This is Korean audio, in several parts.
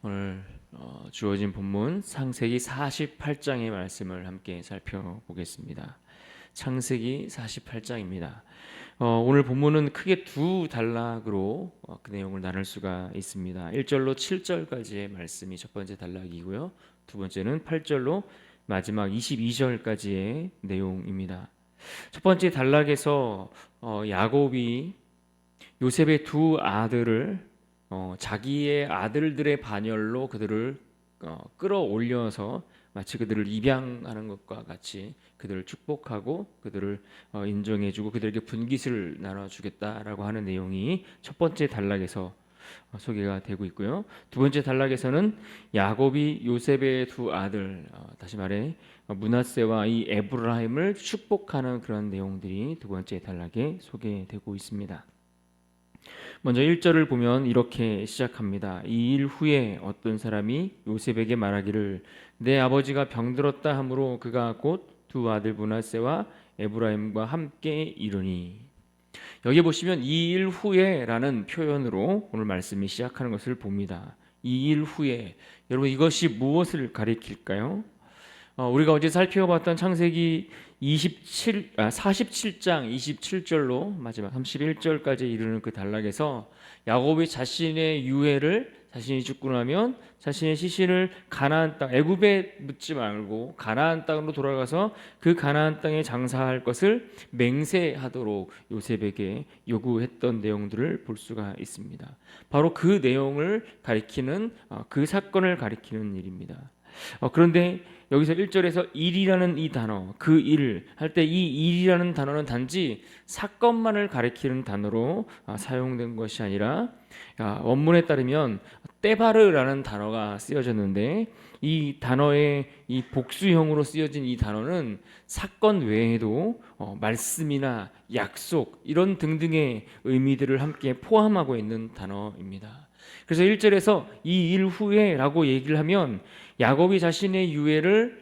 오늘 주어진 본문 창세기 48장의 말씀을 함께 살펴보겠습니다. 창세기 48장입니다. 오늘 본문은 크게 두 단락으로 그 내용을 나눌 수가 있습니다. 1절로 7절까지의 말씀이 첫 번째 단락이고요. 두 번째는 8절로 마지막 22절까지의 내용입니다. 첫 번째 단락에서 야곱이 요셉의 두 아들을 자기의 아들들의 반열로 그들을 끌어올려서 마치 그들을 입양하는 것과 같이 그들을 축복하고 그들을 인정해주고 그들에게 분깃을 나눠주겠다라고 하는 내용이 첫 번째 단락에서 소개가 되고 있고요. 두 번째 단락에서는 야곱이 요셉의 두 아들, 다시 말해 므낫세와 이 에브라임을 축복하는 그런 내용들이 두 번째 단락에 소개되고 있습니다. 먼저 1절을 보면 이렇게 시작합니다. 이 일 후에 어떤 사람이 요셉에게 말하기를 내 아버지가 병들었다 하므로 그가 곧 두 아들 므낫세와 에브라임과 함께 이르니. 여기 보시면 이 일 후에라는 표현으로 오늘 말씀이 시작하는 것을 봅니다. 이 일 후에, 여러분 이것이 무엇을 가리킬까요? 우리가 어제 살펴봤던 창세기 47장 27절로 마지막 31절까지 이르는 그 단락에서 야곱이 자신의 유해를 자신이 죽고 나면 자신의 시신을 가나안 땅, 애굽에 묻지 말고 가나안 땅으로 돌아가서 그 가나안 땅에 장사할 것을 맹세하도록 요셉에게 요구했던 내용들을 볼 수가 있습니다. 바로 그 내용을 가리키는 그 사건을 가리키는 일입니다. 그런데 여기서 1절에서 일이라는 이 단어, 그 일 할 때 이 일이라는 단어는 단지 사건만을 가리키는 단어로 사용된 것이 아니라 원문에 따르면 떼바르라는 단어가 쓰여졌는데 이 단어의 이 복수형으로 쓰여진 이 단어는 사건 외에도 말씀이나 약속 이런 등등의 의미들을 함께 포함하고 있는 단어입니다. 그래서 1절에서 이 일 후에라고 얘기를 하면 야곱이 자신의 유해를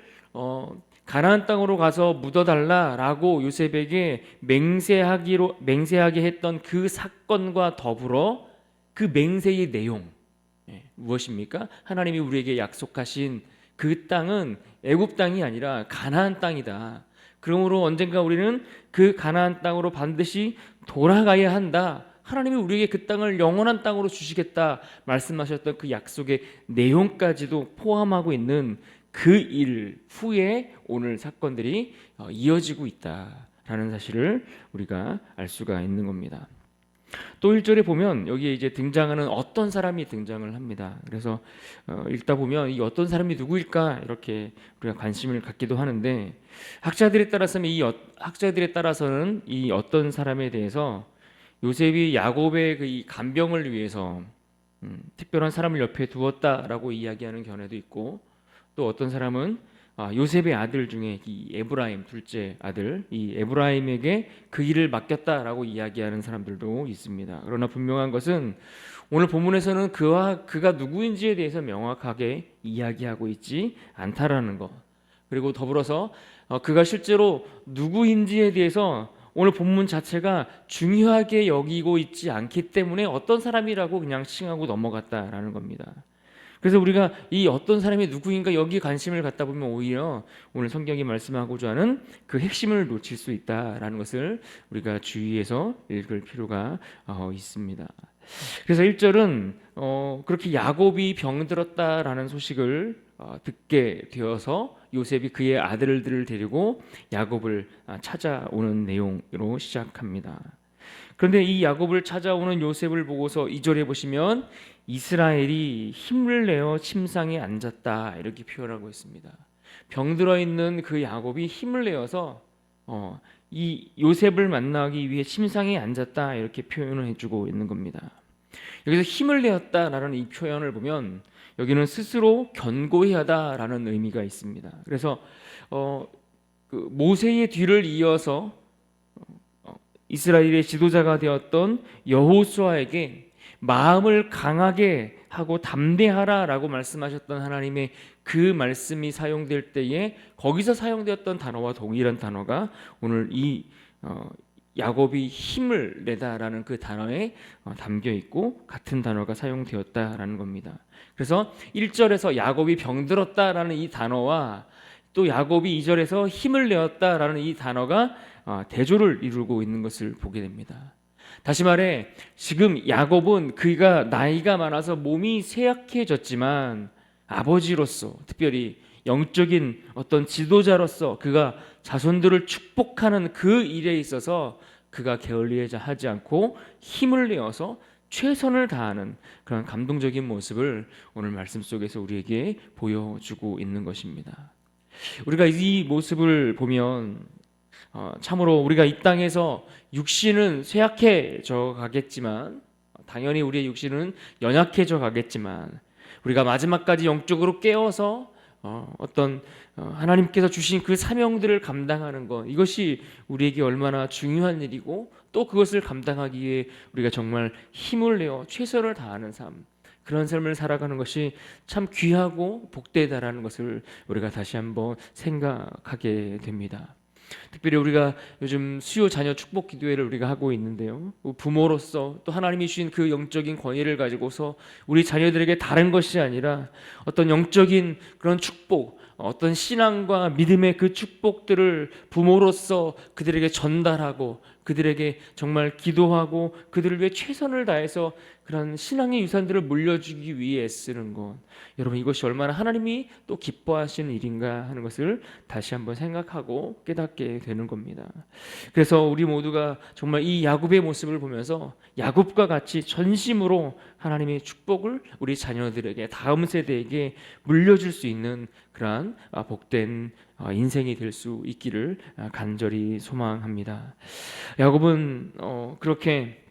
가나안 땅으로 가서 묻어달라라고 요셉에게 맹세하게 했던 그 사건과 더불어 그 맹세의 내용 무엇입니까? 하나님이 우리에게 약속하신 그 땅은 애굽 땅이 아니라 가나안 땅이다. 그러므로 언젠가 우리는 그 가나안 땅으로 반드시 돌아가야 한다. 하나님이 우리에게 그 땅을 영원한 땅으로 주시겠다 말씀하셨던 그 약속의 내용까지도 포함하고 있는 그 일 후에 오늘 사건들이 이어지고 있다라는 사실을 우리가 알 수가 있는 겁니다. 또 1절에 보면 여기에 이제 등장하는 어떤 사람이 등장을 합니다. 그래서 읽다 보면 이 어떤 사람이 누구일까 이렇게 우리가 관심을 갖기도 하는데 학자들에 따라서는 이 어떤 사람에 대해서 요셉이 야곱의 그 이 간병을 위해서 특별한 사람을 옆에 두었다라고 이야기하는 견해도 있고 또 어떤 사람은 요셉의 아들 중에 이 에브라임 둘째 아들 이 에브라임에게 그 일을 맡겼다라고 이야기하는 사람들도 있습니다. 그러나 분명한 것은 오늘 본문에서는 그가 누구인지에 대해서 명확하게 이야기하고 있지 않다라는 것. 그리고 더불어서 그가 실제로 누구인지에 대해서 오늘 본문 자체가 중요하게 여기고 있지 않기 때문에 어떤 사람이라고 그냥 칭하고 넘어갔다라는 겁니다. 그래서 우리가 이 어떤 사람이 누구인가 여기에 관심을 갖다 보면 오히려 오늘 성경이 말씀하고자 하는 그 핵심을 놓칠 수 있다라는 것을 우리가 주의해서 읽을 필요가 있습니다. 그래서 1절은 그렇게 야곱이 병들었다라는 소식을 듣게 되어서 요셉이 그의 아들들을 데리고 야곱을 찾아오는 내용으로 시작합니다. 그런데 이 야곱을 찾아오는 요셉을 보고서 2절에 보시면 이스라엘이 힘을 내어 침상에 앉았다 이렇게 표현하고 있습니다. 병들어 있는 그 야곱이 힘을 내어서 이 요셉을 만나기 위해 침상에 앉았다 이렇게 표현을 해주고 있는 겁니다. 여기서 힘을 내었다라는 이 표현을 보면 여기는 스스로 견고히 하다라는 의미가 있습니다. 그래서 그 모세의 뒤를 이어서 이스라엘의 지도자가 되었던 여호수아에게 마음을 강하게 하고 담대하라라고 말씀하셨던 하나님의 그 말씀이 사용될 때에 거기서 사용되었던 단어와 동일한 단어가 오늘 이 야곱이 힘을 내다라는 그 단어에 담겨 있고 같은 단어가 사용되었다라는 겁니다. 그래서 1절에서 야곱이 병들었다라는 이 단어와 또 야곱이 2절에서 힘을 내었다라는 이 단어가 대조를 이루고 있는 것을 보게 됩니다. 다시 말해 지금 야곱은 그가 나이가 많아서 몸이 쇠약해졌지만 아버지로서 특별히 영적인 어떤 지도자로서 그가 자손들을 축복하는 그 일에 있어서 그가 게을리하지 않고 힘을 내어서 최선을 다하는 그런 감동적인 모습을 오늘 말씀 속에서 우리에게 보여주고 있는 것입니다. 우리가 이 모습을 보면 참으로 우리가 이 땅에서 육신은 쇠약해져 가겠지만 당연히 우리의 육신은 연약해져 가겠지만 우리가 마지막까지 영적으로 깨어서 어떤 하나님께서 주신 그 사명들을 감당하는 것, 이것이 우리에게 얼마나 중요한 일이고 또 그것을 감당하기 위해 우리가 정말 힘을 내어 최선을 다하는 삶, 그런 삶을 살아가는 것이 참 귀하고 복되다라는 것을 우리가 다시 한번 생각하게 됩니다. 특별히 우리가 요즘 수요 자녀 축복 기도회를 우리가 하고 있는데요, 부모로서 또 하나님이 주신 그 영적인 권위를 가지고서 우리 자녀들에게 다른 것이 아니라 어떤 영적인 그런 축복, 어떤 신앙과 믿음의 그 축복들을 부모로서 그들에게 전달하고 그들에게 정말 기도하고 그들을 위해 최선을 다해서 그런 신앙의 유산들을 물려주기 위해 쓰는 것, 여러분 이것이 얼마나 하나님이 또 기뻐하시는 일인가 하는 것을 다시 한번 생각하고 깨닫게 되는 겁니다. 그래서 우리 모두가 정말 이 야곱의 모습을 보면서 야곱과 같이 전심으로 하나님의 축복을 우리 자녀들에게, 다음 세대에게 물려줄 수 있는 그러한 복된 인생이 될 수 있기를 간절히 소망합니다. 야곱은 그렇게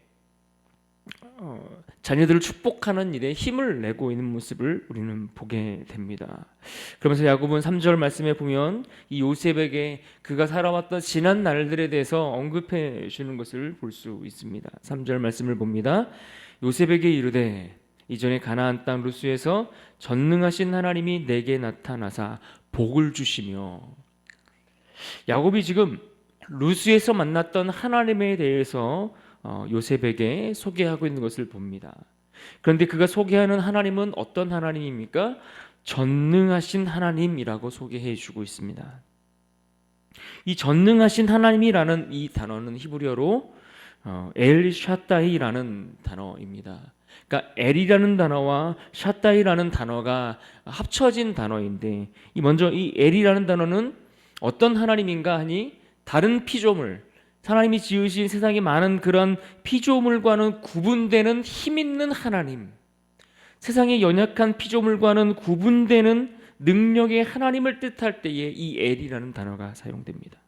자녀들을 축복하는 일에 힘을 내고 있는 모습을 우리는 보게 됩니다. 그러면서 야곱은 3절 말씀에 보면 이 요셉에게 그가 살아왔던 지난 날들에 대해서 언급해 주는 것을 볼 수 있습니다. 3절 말씀을 봅니다. 요셉에게 이르되 이전에 가나안 땅 루스에서 전능하신 하나님이 내게 나타나사 복을 주시며, 야곱이 지금 루스에서 만났던 하나님에 대해서 요셉에게 소개하고 있는 것을 봅니다. 그런데 그가 소개하는 하나님은 어떤 하나님입니까? 전능하신 하나님이라고 소개해 주고 있습니다. 이 전능하신 하나님이라는 이 단어는 히브리어로 엘 샤다이라는 단어입니다. 그러니까 엘이라는 단어와 샤다이라는 단어가 합쳐진 단어인데, 먼저 이 엘이라는 단어는 어떤 하나님인가 하니 다른 피조물, 하나님이 지으신 세상에 많은 그런 피조물과는 구분되는 힘 있는 하나님, 세상의 연약한 피조물과는 구분되는 능력의 하나님을 뜻할 때에 이 엘이라는 단어가 사용됩니다.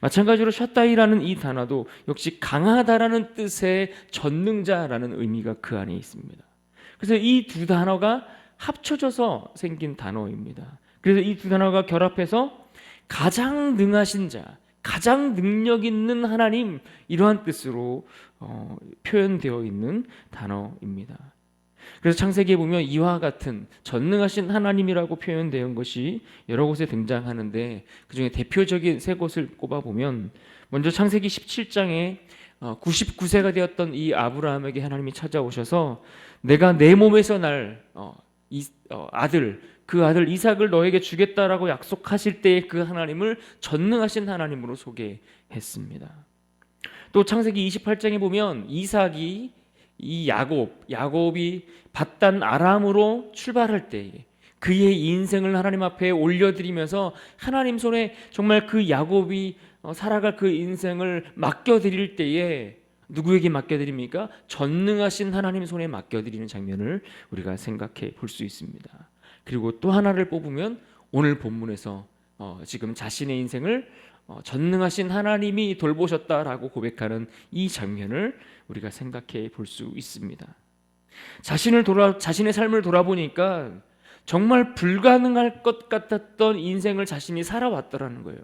마찬가지로 샤다이라는 이 단어도 역시 강하다라는 뜻의 전능자라는 의미가 그 안에 있습니다. 그래서 이 두 단어가 합쳐져서 생긴 단어입니다. 그래서 이 두 단어가 결합해서 가장 능하신 자, 가장 능력 있는 하나님, 이러한 뜻으로 표현되어 있는 단어입니다. 그래서 창세기에 보면 이와 같은 전능하신 하나님이라고 표현된 것이 여러 곳에 등장하는데, 그중에 대표적인 세 곳을 꼽아보면, 먼저 창세기 17장에 99세가 되었던 이 아브라함에게 하나님이 찾아오셔서 내가 내 몸에서 날 그 아들 이삭을 너에게 주겠다라고 약속하실 때의 그 하나님을 전능하신 하나님으로 소개했습니다. 또 창세기 28장에 보면 이삭이 이 야곱이 밧단 아람으로 출발할 때에 그의 인생을 하나님 앞에 올려드리면서 하나님 손에 정말 그 야곱이 살아갈 그 인생을 맡겨드릴 때에 누구에게 맡겨드립니까? 전능하신 하나님 손에 맡겨드리는 장면을 우리가 생각해 볼 수 있습니다. 그리고 또 하나를 뽑으면 오늘 본문에서 지금 자신의 인생을 전능하신 하나님이 돌보셨다라고 고백하는 이 장면을 우리가 생각해 볼 수 있습니다. 자신의 삶을 돌아보니까 정말 불가능할 것 같았던 인생을 자신이 살아왔더라는 거예요.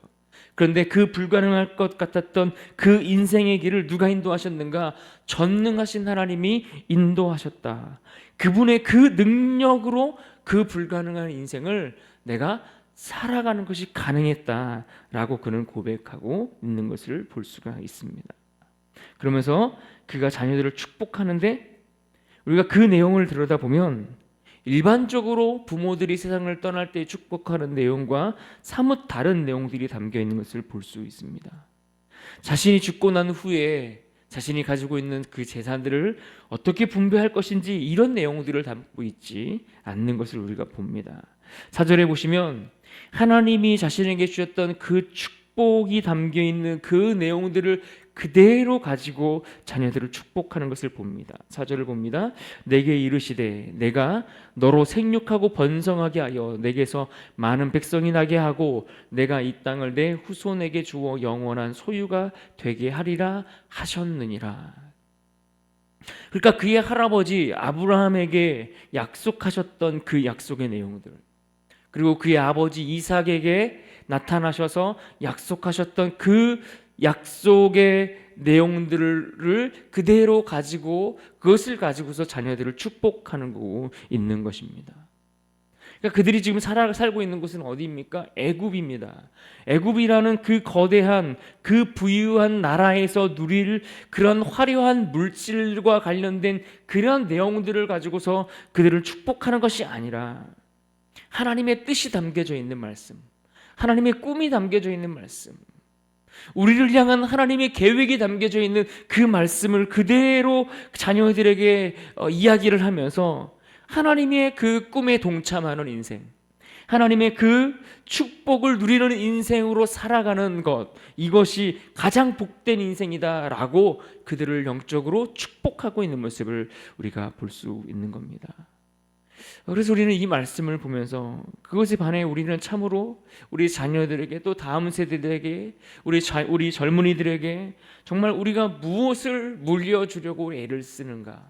그런데 그 불가능할 것 같았던 그 인생의 길을 누가 인도하셨는가? 전능하신 하나님이 인도하셨다. 그분의 그 능력으로 그 불가능한 인생을 내가 살아가는 것이 가능했다라고 그는 고백하고 있는 것을 볼 수가 있습니다. 그러면서 그가 자녀들을 축복하는데 우리가 그 내용을 들여다보면 일반적으로 부모들이 세상을 떠날 때 축복하는 내용과 사뭇 다른 내용들이 담겨 있는 것을 볼 수 있습니다. 자신이 죽고 난 후에 자신이 가지고 있는 그 재산들을 어떻게 분배할 것인지 이런 내용들을 담고 있지 않는 것을 우리가 봅니다. 4절에 보시면 하나님이 자신에게 주셨던 그 축복이 담겨 있는 그 내용들을 그대로 가지고 자녀들을 축복하는 것을 봅니다. 4절을 봅니다. 내게 이르시되 내가 너로 생육하고 번성하게 하여 내게서 많은 백성이 나게 하고 내가 이 땅을 내 후손에게 주어 영원한 소유가 되게 하리라 하셨느니라. 그러니까 그의 할아버지 아브라함에게 약속하셨던 그 약속의 내용들, 그리고 그의 아버지 이삭에게 나타나셔서 약속하셨던 그 약속의 내용들을 그대로 가지고 그것을 가지고서 자녀들을 축복하는 거고 있는 것입니다. 그러니까 그들이 지금 살고 있는 곳은 어디입니까? 애굽입니다. 애굽이라는 그 거대한 그 부유한 나라에서 누릴 그런 화려한 물질과 관련된 그런 내용들을 가지고서 그들을 축복하는 것이 아니라 하나님의 뜻이 담겨져 있는 말씀, 하나님의 꿈이 담겨져 있는 말씀, 우리를 향한 하나님의 계획이 담겨져 있는 그 말씀을 그대로 자녀들에게 이야기를 하면서 하나님의 그 꿈에 동참하는 인생, 하나님의 그 축복을 누리는 인생으로 살아가는 것, 이것이 가장 복된 인생이다라고 그들을 영적으로 축복하고 있는 모습을 우리가 볼 수 있는 겁니다. 그래서 우리는 이 말씀을 보면서 그것에 반해 우리는 참으로 우리 자녀들에게 또 다음 세대들에게 우리 젊은이들에게 정말 우리가 무엇을 물려주려고 애를 쓰는가,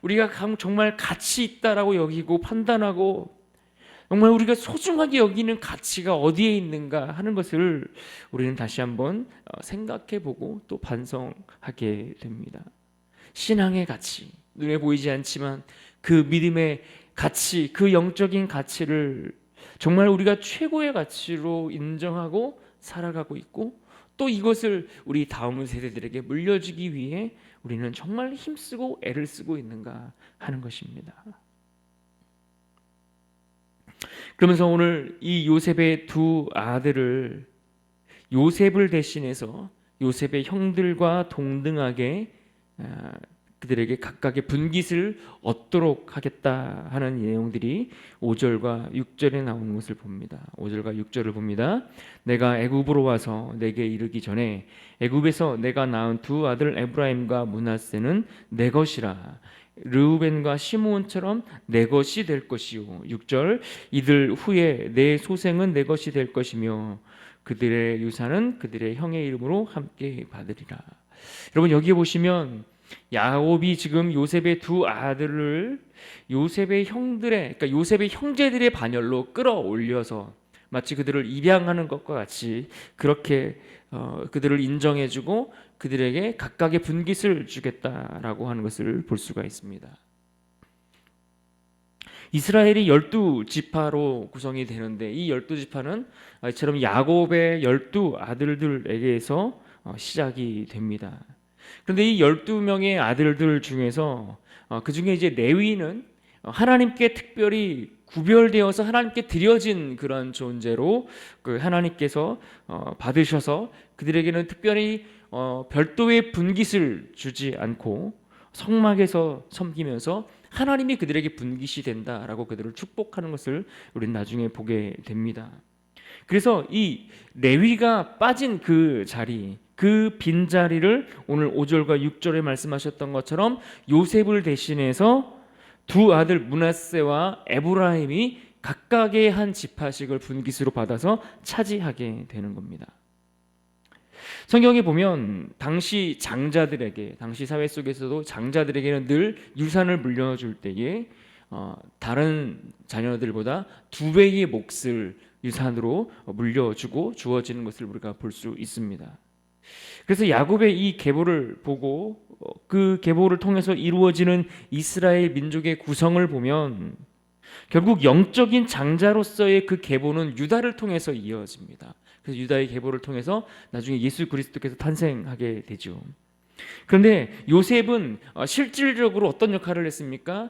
우리가 정말 가치 있다라고 여기고 판단하고 정말 우리가 소중하게 여기는 가치가 어디에 있는가 하는 것을 우리는 다시 한번 생각해보고 또 반성하게 됩니다. 신앙의 가치, 눈에 보이지 않지만 그 믿음의 가치, 그 영적인 가치를 정말 우리가 최고의 가치로 인정하고 살아가고 있고 또 이것을 우리 다음 세대들에게 물려주기 위해 우리는 정말 힘쓰고 애를 쓰고 있는가 하는 것입니다. 그러면서 오늘 이 요셉의 두 아들을 요셉을 대신해서 요셉의 형들과 동등하게 그들에게 각각의 분깃을 얻도록 하겠다 하는 내용들이 5절과 6절에 나오는 것을 봅니다. 5절과 6절을 봅니다. 내가 애굽으로 와서 내게 이르기 전에 애굽에서 내가 낳은 두 아들 에브라임과 므낫세는 내 것이라. 르우벤과 시므온처럼 내 것이 될 것이요. 6절 이들 후에 내 소생은 내 것이 될 것이며 그들의 유산은 그들의 형의 이름으로 함께 받으리라. 여러분 여기 보시면 야곱이 지금 요셉의 두 아들을 요셉의 형들의, 그러니까 요셉의 형제들의 반열로 끌어올려서 마치 그들을 입양하는 것과 같이 그렇게 그들을 인정해주고 그들에게 각각의 분깃을 주겠다라고 하는 것을 볼 수가 있습니다. 이스라엘이 12지파로 구성이 되는데 이 12지파는 이처럼 야곱의 12아들들에게서 시작이 됩니다. 그런데 이 12명의 아들들 중에서 그 중에 이제 레위는 하나님께 특별히 구별되어서 하나님께 드려진 그런 존재로 그 하나님께서 받으셔서 그들에게는 특별히 별도의 분깃을 주지 않고 성막에서 섬기면서 하나님이 그들에게 분깃이 된다라고 그들을 축복하는 것을 우리는 나중에 보게 됩니다. 그래서 이 레위가 빠진 그 자리, 그 빈자리를 오늘 5절과 6절에 말씀하셨던 것처럼 요셉을 대신해서 두 아들 므낫세와 에브라임이 각각의 한 지파씩을 분깃으로 받아서 차지하게 되는 겁니다. 성경에 보면 당시 장자들에게, 당시 사회 속에서도 장자들에게는 늘 유산을 물려줄 때에 다른 자녀들보다 2배의 몫을 유산으로 물려주고 주어지는 것을 우리가 볼 수 있습니다. 그래서 야곱의 이 계보를 보고 그 계보를 통해서 이루어지는 이스라엘 민족의 구성을 보면 결국 영적인 장자로서의 그 계보는 유다를 통해서 이어집니다. 그래서 유다의 계보를 통해서 나중에 예수 그리스도께서 탄생하게 되죠. 그런데 요셉은 실질적으로 어떤 역할을 했습니까?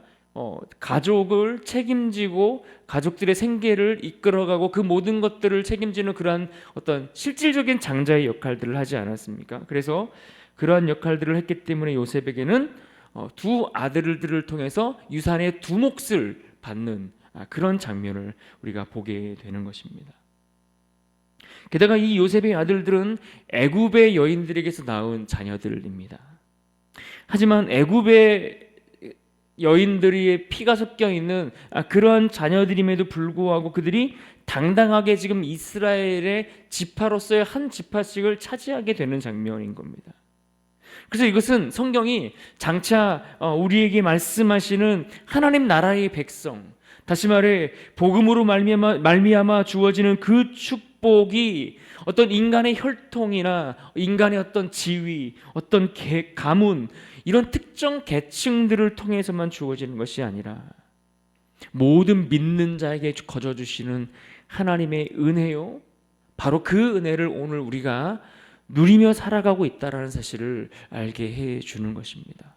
가족을 책임지고 가족들의 생계를 이끌어가고 그 모든 것들을 책임지는 그러한 어떤 실질적인 장자의 역할들을 하지 않았습니까? 그래서 그러한 역할들을 했기 때문에 요셉에게는 두 아들들을 통해서 유산의 두 몫을 받는 그런 장면을 우리가 보게 되는 것입니다. 게다가 이 요셉의 아들들은 애굽의 여인들에게서 낳은 자녀들입니다. 하지만 애굽의 여인들의 피가 섞여 있는 그러한 자녀들임에도 불구하고 그들이 당당하게 지금 이스라엘의 지파로서의 한 지파씩을 차지하게 되는 장면인 겁니다. 그래서 이것은 성경이 장차 우리에게 말씀하시는 하나님 나라의 백성, 다시 말해 복음으로 말미암아 주어지는 그 축복이 어떤 인간의 혈통이나 인간의 어떤 지위, 어떤 가문, 이런 특정 계층들을 통해서만 주어지는 것이 아니라 모든 믿는 자에게 거저 주시는 하나님의 은혜요, 바로 그 은혜를 오늘 우리가 누리며 살아가고 있다라는 사실을 알게 해 주는 것입니다.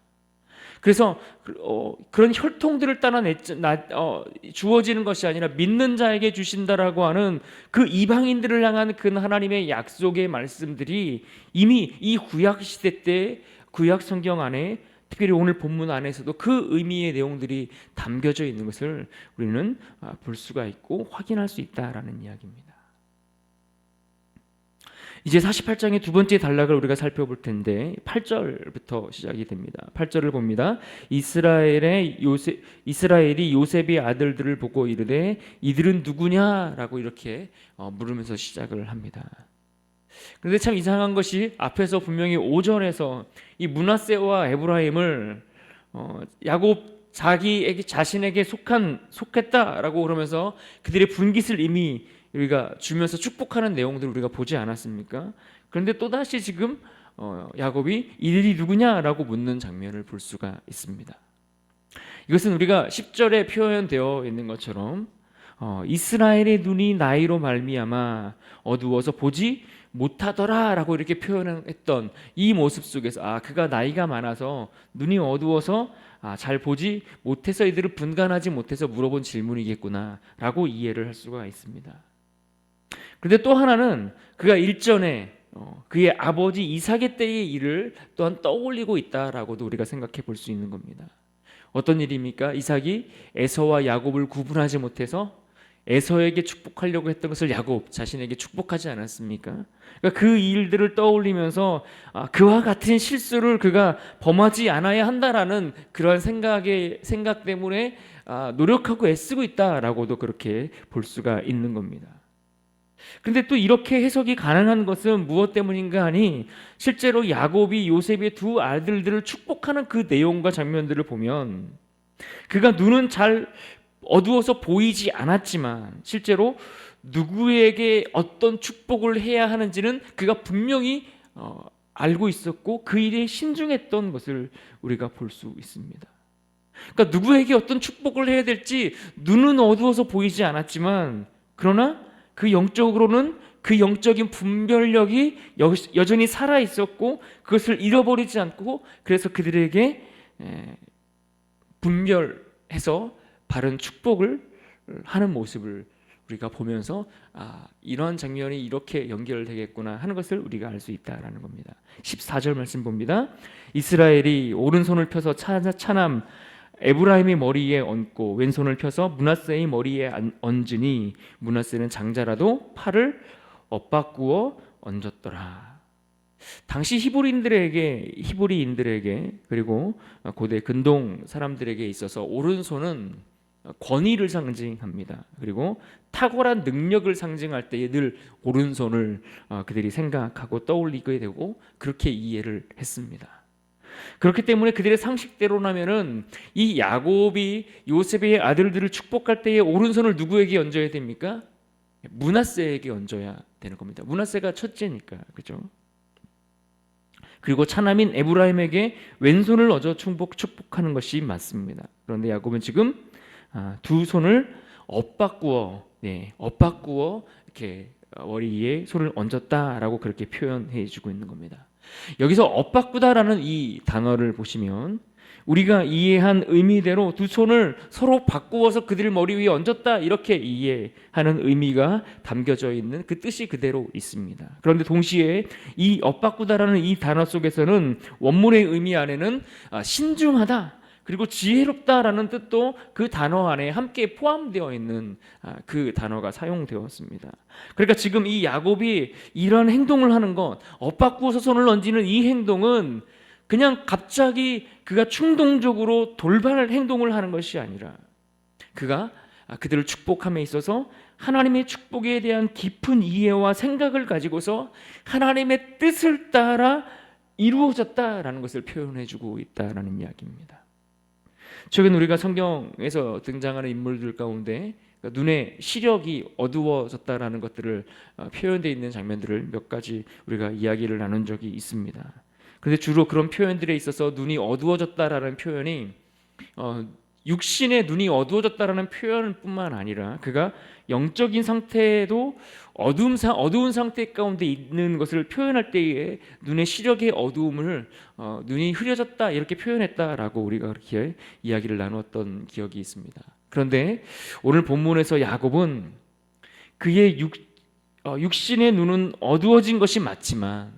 그래서 그런 혈통들을 따라 주어지는 것이 아니라 믿는 자에게 주신다라고 하는 그 이방인들을 향한 그 하나님의 약속의 말씀들이 이미 이 구약 시대 때 구약 성경 안에, 특별히 오늘 본문 안에서도 그 의미의 내용들이 담겨져 있는 것을 우리는 볼 수가 있고 확인할 수 있다라는 이야기입니다. 이제 48장의 두 번째 단락을 우리가 살펴볼 텐데 8절부터 시작이 됩니다. 8절을 봅니다. 이스라엘이 요셉의 아들들을 보고 이르되 이들은 누구냐라고 이렇게 물으면서 시작을 합니다. 그런데 참 이상한 것이 앞에서 분명히 5절에서 이 므낫세와 에브라임을 야곱 자신에게 속했다라고 그러면서 그들의 분깃을 이미 우리가 주면서 축복하는 내용들을 우리가 보지 않았습니까? 그런데 또다시 지금 야곱이 이들이 누구냐라고 묻는 장면을 볼 수가 있습니다. 이것은 우리가 10절에 표현되어 있는 것처럼 이스라엘의 눈이 나이로 말미암아 어두워서 보지 못하더라라고 이렇게 표현했던 이 모습 속에서 그가 나이가 많아서 눈이 어두워서 잘 보지 못해서 이들을 분간하지 못해서 물어본 질문이겠구나라고 이해를 할 수가 있습니다. 그런데 또 하나는 그가 일전에 그의 아버지 이삭의 때의 일을 또한 떠올리고 있다라고도 우리가 생각해 볼 수 있는 겁니다. 어떤 일입니까? 이삭이 에서와 야곱을 구분하지 못해서 에서에게 축복하려고 했던 것을 야곱 자신에게 축복하지 않았습니까? 그러니까 그 일들을 떠올리면서 그와 같은 실수를 그가 범하지 않아야 한다라는 그러한 생각 때문에 노력하고 애쓰고 있다라고도 그렇게 볼 수가 있는 겁니다. 그런데 또 이렇게 해석이 가능한 것은 무엇 때문인가 하니 실제로 야곱이 요셉의 두 아들들을 축복하는 그 내용과 장면들을 보면 그가 눈은 잘 어두워서 보이지 않았지만 실제로 누구에게 어떤 축복을 해야 하는지는 그가 분명히 알고 있었고 그 일에 신중했던 것을 우리가 볼 수 있습니다. 그러니까 누구에게 어떤 축복을 해야 될지 눈은 어두워서 보이지 않았지만 그러나 그 영적으로는 그 영적인 분별력이 여전히 살아 있었고 그것을 잃어버리지 않고 그래서 그들에게 분별해서 바른 축복을 하는 모습을 우리가 보면서 이런 장면이 이렇게 연결되겠구나 하는 것을 우리가 알 수 있다라는 겁니다. 14절 말씀 봅니다. 이스라엘이 오른손을 펴서 차남 에브라임의 머리에 얹고 왼손을 펴서 므낫세의 머리에 얹으니 므낫세는 장자라도 팔을 엇바꾸어 얹었더라. 당시 히브리인들에게 그리고 고대 근동 사람들에게 있어서 오른손은 권위를 상징합니다. 그리고 탁월한 능력을 상징할 때에 늘 오른손을 그들이 생각하고 떠올리게 되고 그렇게 이해를 했습니다. 그렇기 때문에 그들의 상식대로라면은 이 야곱이 요셉의 아들들을 축복할 때에 오른손을 누구에게 얹어야 됩니까? 므낫세에게 얹어야 되는 겁니다. 므낫세가 첫째니까, 그죠? 그리고 차남인 에브라임에게 왼손을 얹어 축복하는 것이 맞습니다. 그런데 야곱은 지금 두 손을 엇바꾸어 엇바꾸어 이렇게 머리 위에 손을 얹었다라고 그렇게 표현해 주고 있는 겁니다. 여기서 엇바꾸다라는 이 단어를 보시면 우리가 이해한 의미대로 두 손을 서로 바꾸어서 그들 머리 위에 얹었다 이렇게 이해하는 의미가 담겨져 있는 그 뜻이 그대로 있습니다. 그런데 동시에 이 엇바꾸다라는 이 단어 속에서는 원문의 의미 안에는 신중하다 그리고 지혜롭다라는 뜻도 그 단어 안에 함께 포함되어 있는 그 단어가 사용되었습니다. 그러니까 지금 이 야곱이 이런 행동을 하는 것, 엇바꾸어서 손을 얹는 이 행동은 그냥 갑자기 그가 충동적으로 돌발 행동을 하는 것이 아니라 그가 그들을 축복함에 있어서 하나님의 축복에 대한 깊은 이해와 생각을 가지고서 하나님의 뜻을 따라 이루어졌다라는 것을 표현해주고 있다라는 이야기입니다. 최근 우리가 성경에서 등장하는 인물들 가운데 눈의 시력이 어두워졌다라는 것들을 표현되어 있는 장면들을 몇 가지 우리가 이야기를 나눈 적이 있습니다. 그런데 주로 그런 표현들에 있어서 눈이 어두워졌다라는 표현이 육신의 눈이 어두워졌다라는 표현뿐만 아니라 그가 영적인 상태도 어두운 상태 가운데 있는 것을 표현할 때에 눈의 시력의 어두움을 눈이 흐려졌다 이렇게 표현했다라고 우리가 그렇게 이야기를 나누었던 기억이 있습니다. 그런데 오늘 본문에서 야곱은 그의 육신의 눈은 어두워진 것이 맞지만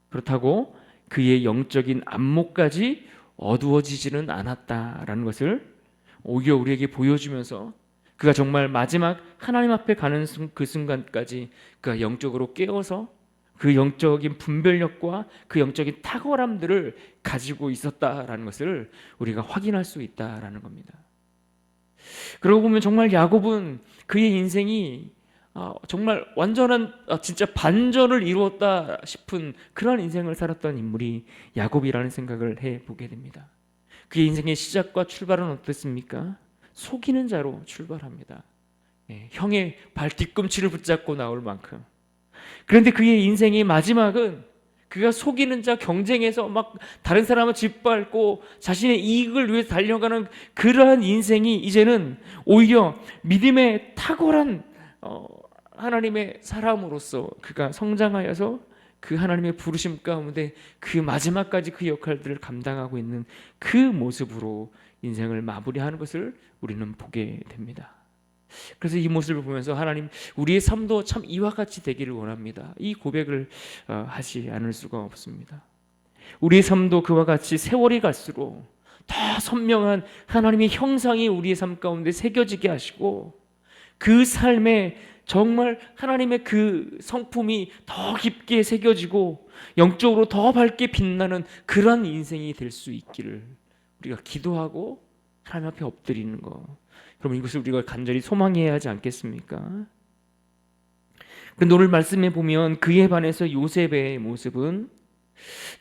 그렇다고 그의 영적인 안목까지 어두워지지는 않았다라는 것을 오히려 우리에게 보여주면서 그가 정말 마지막 하나님 앞에 가는 그 순간까지 그가 영적으로 깨어서 그 영적인 분별력과 그 영적인 탁월함들을 가지고 있었다라는 것을 우리가 확인할 수 있다라는 겁니다. 그러고 보면 정말 야곱은 그의 인생이 정말 완전한 진짜 반전을 이루었다 싶은 그런 인생을 살았던 인물이 야곱이라는 생각을 해보게 됩니다. 그의 인생의 시작과 출발은 어땠습니까? 속이는 자로 출발합니다. 형의 발 뒤꿈치를 붙잡고 나올 만큼. 그런데 그의 인생의 마지막은 그가 속이는 자 경쟁에서 막 다른 사람을 짓밟고 자신의 이익을 위해 달려가는 그러한 인생이 이제는 오히려 믿음의 탁월한 하나님의 사람으로서 그가 성장하여서 그 하나님의 부르심 가운데 그 마지막까지 그 역할들을 감당하고 있는 그 모습으로 인생을 마무리하는 것을 우리는 보게 됩니다. 그래서 이 모습을 보면서 하나님 우리의 삶도 참 이와 같이 되기를 원합니다. 이 고백을 하지 않을 수가 없습니다. 우리의 삶도 그와 같이 세월이 갈수록 더 선명한 하나님의 형상이 우리의 삶 가운데 새겨지게 하시고 그 삶에 정말 하나님의 그 성품이 더 깊게 새겨지고 영적으로 더 밝게 빛나는 그런 인생이 될 수 있기를 우리가 기도하고 하나님 앞에 엎드리는 거, 그럼 이것을 우리가 간절히 소망해야 하지 않겠습니까? 그런데 오늘 말씀에 보면 그에 반해서 요셉의 모습은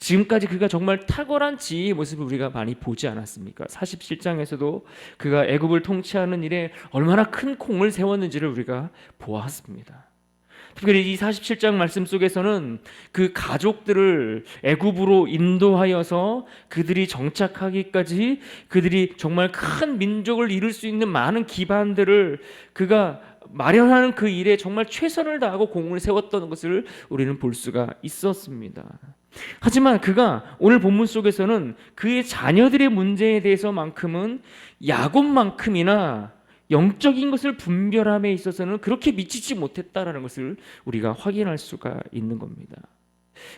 지금까지 그가 정말 탁월한 지혜의 모습을 우리가 많이 보지 않았습니까? 47장에서도 그가 애굽을 통치하는 일에 얼마나 큰 공을 세웠는지를 우리가 보았습니다. 특별히 이 47장 말씀 속에서는 그 가족들을 애굽으로 인도하여서 그들이 정착하기까지 그들이 정말 큰 민족을 이룰 수 있는 많은 기반들을 그가 마련하는 그 일에 정말 최선을 다하고 공을 세웠던 것을 우리는 볼 수가 있었습니다. 하지만 그가 오늘 본문 속에서는 그의 자녀들의 문제에 대해서만큼은 야곱만큼이나 영적인 것을 분별함에 있어서는 그렇게 미치지 못했다라는 것을 우리가 확인할 수가 있는 겁니다.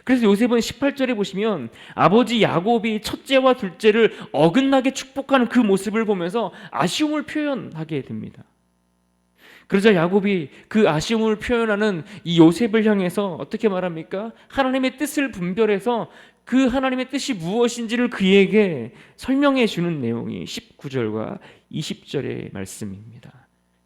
그래서 요셉은 18절에 보시면 아버지 야곱이 첫째와 둘째를 어긋나게 축복하는 그 모습을 보면서 아쉬움을 표현하게 됩니다. 그러자 야곱이 그 아쉬움을 표현하는 이 요셉을 향해서 어떻게 말합니까? 하나님의 뜻을 분별해서 그 하나님의 뜻이 무엇인지를 그에게 설명해 주는 내용이 19절과 20절의 말씀입니다.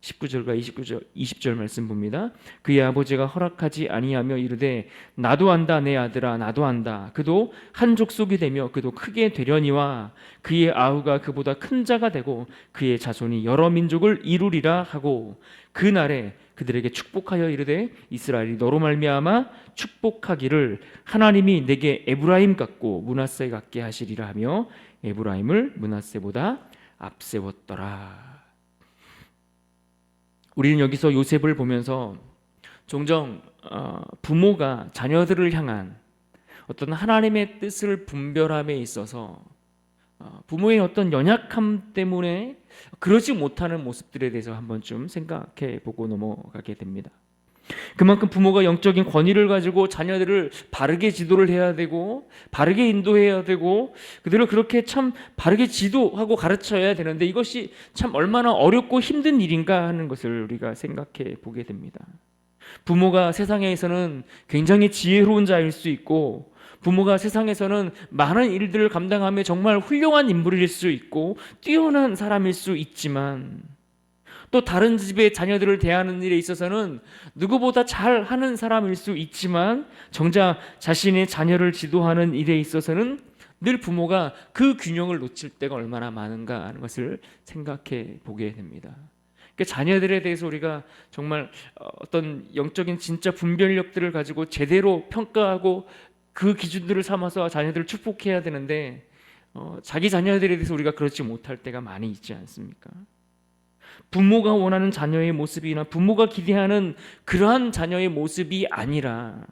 19절과 20절 말씀 봅니다. 그의 아버지가 허락하지 아니하며 이르되 나도 안다 내 아들아 나도 안다. 그도 한 족속이 되며 그도 크게 되려니와 그의 아우가 그보다 큰 자가 되고 그의 자손이 여러 민족을 이루리라 하고 그날에 그들에게 축복하여 이르되 이스라엘이 너로 말미암아 축복하기를 하나님이 내게 에브라임 같고 므낫세 같게 하시리라 하며 에브라임을 므낫세보다 앞세웠더라. 우리는 여기서 요셉을 보면서 종종 부모가 자녀들을 향한 어떤 하나님의 뜻을 분별함에 있어서 부모의 어떤 연약함 때문에 그러지 못하는 모습들에 대해서 한 번쯤 생각해 보고 넘어가게 됩니다. 그만큼 부모가 영적인 권위를 가지고 자녀들을 바르게 지도를 해야 되고 바르게 인도해야 되고 그들을 그렇게 참 바르게 지도하고 가르쳐야 되는데 이것이 참 얼마나 어렵고 힘든 일인가 하는 것을 우리가 생각해 보게 됩니다. 부모가 세상에서는 굉장히 지혜로운 자일 수 있고 부모가 세상에서는 많은 일들을 감당하며 정말 훌륭한 인물일 수 있고 뛰어난 사람일 수 있지만 또 다른 집의 자녀들을 대하는 일에 있어서는 누구보다 잘하는 사람일 수 있지만 정작 자신의 자녀를 지도하는 일에 있어서는 늘 부모가 그 균형을 놓칠 때가 얼마나 많은가 하는 것을 생각해 보게 됩니다. 그러니까 자녀들에 대해서 우리가 정말 어떤 영적인 진짜 분별력들을 가지고 제대로 평가하고 그 기준들을 삼아서 자녀들을 축복해야 되는데 자기 자녀들에 대해서 우리가 그렇지 못할 때가 많이 있지 않습니까? 부모가 원하는 자녀의 모습이나 부모가 기대하는 그러한 자녀의 모습이 아니라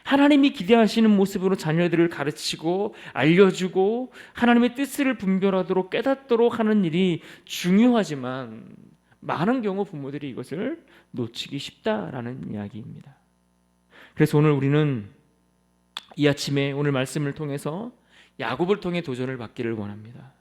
하나님이 기대하시는 모습으로 자녀들을 가르치고 알려주고 하나님의 뜻을 분별하도록 깨닫도록 하는 일이 중요하지만 많은 경우 부모들이 이것을 놓치기 쉽다라는 이야기입니다. 그래서 오늘 우리는 이 아침에 오늘 말씀을 통해서 야곱을 통해 도전을 받기를 원합니다.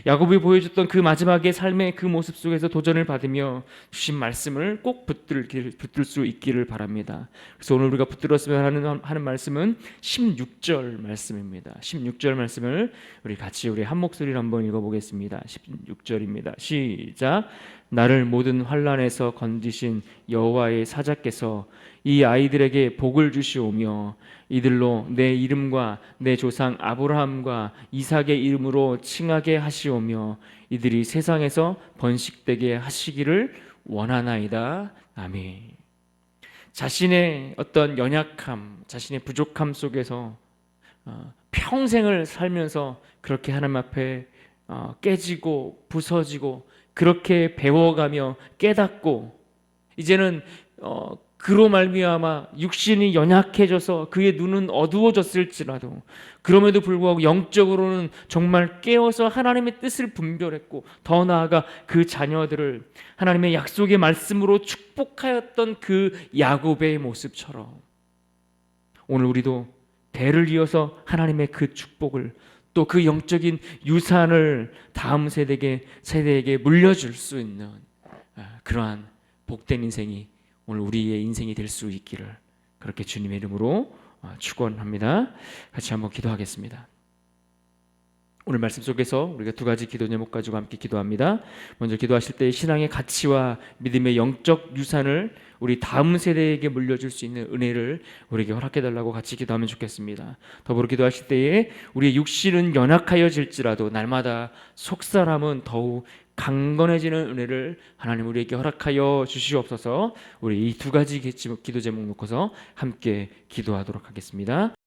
야곱이 보여줬던 그 마지막의 삶의 그 모습 속에서 도전을 받으며 주신 말씀을 꼭 붙들 수 있기를 바랍니다. 그래서 오늘 우리가 붙들었으면 하는 말씀은 16절 말씀입니다. 16절 말씀을 우리 한 목소리로 한번 읽어보겠습니다. 16절입니다. 시작. 나를 모든 환난에서 건지신 여호와의 사자께서 이 아이들에게 복을 주시오며 이들로 내 이름과 내 조상 아브라함과 이삭의 이름으로 칭하게 하시오며 이들이 세상에서 번식되게 하시기를 원하나이다. 아멘. 자신의 어떤 연약함, 자신의 부족함 속에서 평생을 살면서 그렇게 하나님 앞에 깨지고 부서지고 그렇게 배워가며 깨닫고 이제는 그로 말미암아 육신이 연약해져서 그의 눈은 어두워졌을지라도 그럼에도 불구하고 영적으로는 정말 깨어서 하나님의 뜻을 분별했고 더 나아가 그 자녀들을 하나님의 약속의 말씀으로 축복하였던 그 야곱의 모습처럼 오늘 우리도 대를 이어서 하나님의 그 축복을 또 그 영적인 유산을 다음 세대에게 물려줄 수 있는 그러한 복된 인생이 오늘 우리의 인생이 될 수 있기를 그렇게 주님의 이름으로 축원합니다. 같이 한번 기도하겠습니다. 오늘 말씀 속에서 우리가 두 가지 기도 제목 가지고 함께 기도합니다. 먼저 기도하실 때 신앙의 가치와 믿음의 영적 유산을 우리 다음 세대에게 물려줄 수 있는 은혜를 우리에게 허락해달라고 같이 기도하면 좋겠습니다. 더불어 기도하실 때에 우리의 육신은 연약하여질지라도 날마다 속사람은 더욱 강건해지는 은혜를 하나님 우리에게 허락하여 주시옵소서. 우리 이 두 가지 기도 제목 놓고서 함께 기도하도록 하겠습니다.